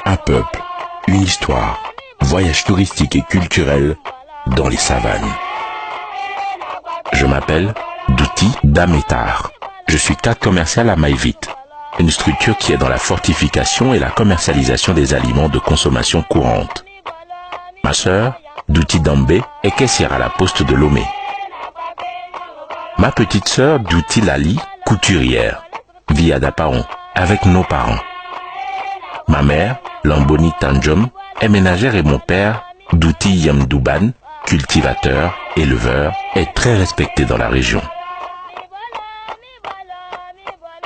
Un peuple, une histoire, voyage touristique et culturel dans les savanes. Je m'appelle Douti Dametar. Je suis cadre commercial à Maïvit, une structure qui est dans la fortification et la commercialisation des aliments de consommation courante. Ma sœur, Douti Dambé, est caissière à la poste de Lomé. Ma petite sœur, Douti Lali, couturière, vit à Dapaon, avec nos parents. Ma mère, Lamboni Tanjom, est ménagère et mon père, Douti Yamdouban, cultivateur, éleveur, est très respecté dans la région.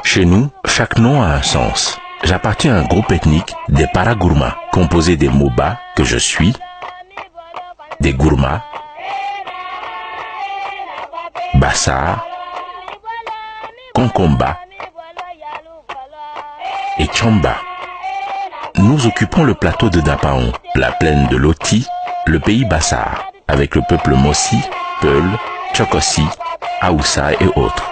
Chez nous, chaque nom a un sens. J'appartiens à un groupe ethnique des Paragourma, composé des Moba, que je suis, des Gourma, Bassar, Konkomba et Tchamba. Nous occupons le plateau de Dapaon, la plaine de Loti, le pays Bassar, avec le peuple Mossi, Peul, Tchokossi, Aoussa et autres.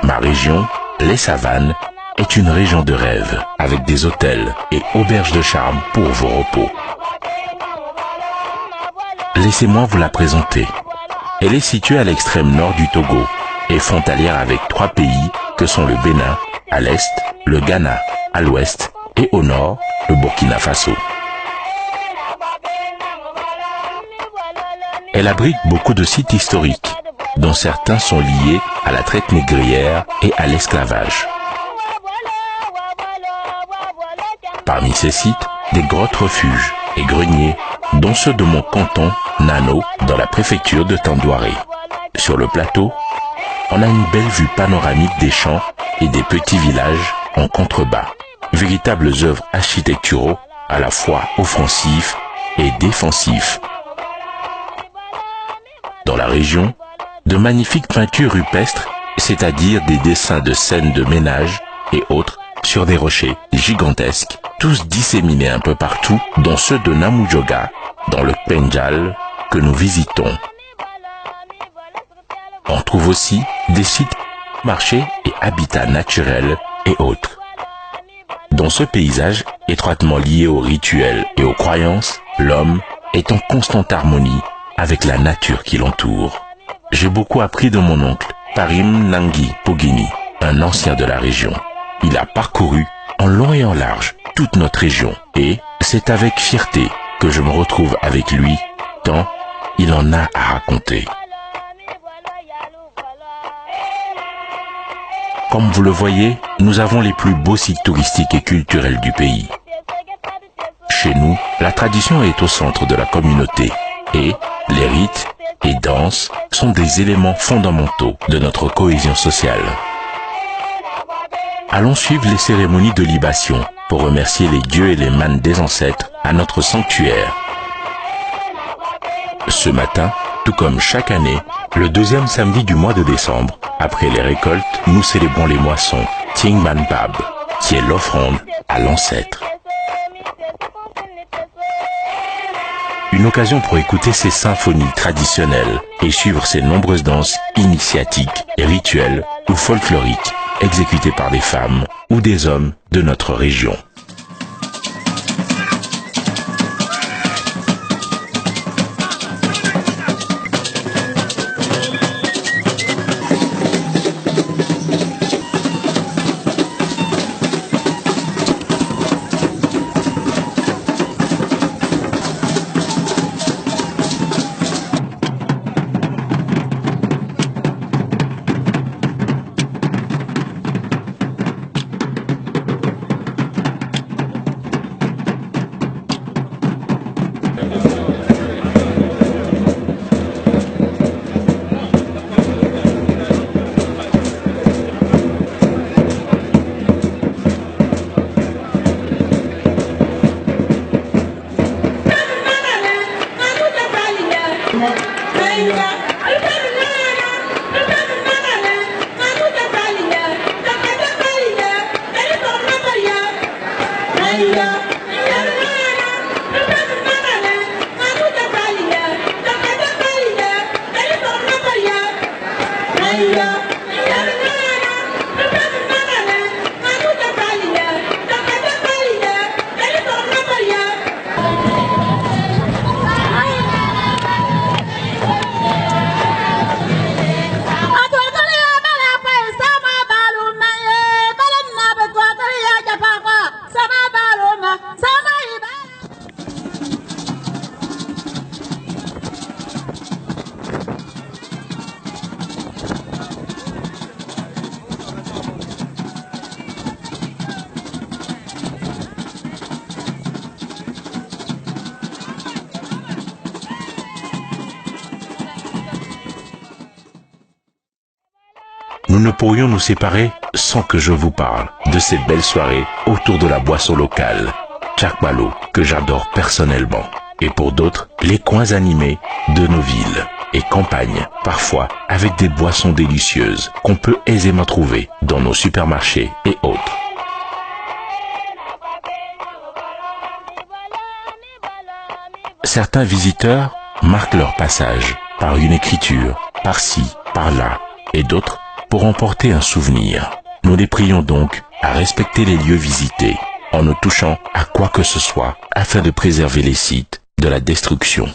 Ma région, les Savanes, est une région de rêve, avec des hôtels et auberges de charme pour vos repos. Laissez-moi vous la présenter. Elle est située à l'extrême nord du Togo et frontalière avec 3 pays que sont le Bénin, à l'est, le Ghana, à l'ouest et au nord, le Burkina Faso. Elle abrite beaucoup de sites historiques, dont certains sont liés à la traite négrière et à l'esclavage. Parmi ces sites, des grottes refuges et greniers, dont ceux de mon canton, Nano, dans la préfecture de Tandouaré. Sur le plateau, on a une belle vue panoramique des champs et des petits villages en contrebas. Véritables œuvres architecturaux à la fois offensifs et défensifs. Dans la région, de magnifiques peintures rupestres, c'est-à-dire des dessins de scènes de ménage et autres sur des rochers gigantesques, tous disséminés un peu partout, dont ceux de Namoujoga, dans le Pendjal, que nous visitons. On trouve aussi des sites, marchés et habitats naturels et autres. Dans ce paysage, étroitement lié aux rituels et aux croyances, l'homme est en constante harmonie avec la nature qui l'entoure. J'ai beaucoup appris de mon oncle, Parim Nangui Pogini, un ancien de la région. Il a parcouru en long et en large toute notre région et c'est avec fierté que je me retrouve avec lui, tant il en a à raconter. Comme vous le voyez, nous avons les plus beaux sites touristiques et culturels du pays. Chez nous, la tradition est au centre de la communauté et les rites et danses sont des éléments fondamentaux de notre cohésion sociale. Allons suivre les cérémonies de libation pour remercier les dieux et les mânes des ancêtres à notre sanctuaire. Ce matin, tout comme chaque année, le 2e samedi du mois de décembre, après les récoltes, nous célébrons les moissons, Tingman Bab, qui est l'offrande à l'ancêtre. Une occasion pour écouter ces symphonies traditionnelles et suivre ces nombreuses danses initiatiques, rituelles ou folkloriques exécutées par des femmes ou des hommes de notre région. nous ne pourrions nous séparer sans que je vous parle de ces belles soirées autour de la boisson locale, Tchakbalo, que j'adore personnellement. Et pour d'autres, les coins animés de nos villes et campagnes, parfois avec des boissons délicieuses qu'on peut aisément trouver dans nos supermarchés et autres. Certains visiteurs marquent leur passage par une écriture, par-ci, par-là, et d'autres pour emporter un souvenir. Nous les prions donc à respecter les lieux visités en ne touchant à quoi que ce soit afin de préserver les sites de la destruction.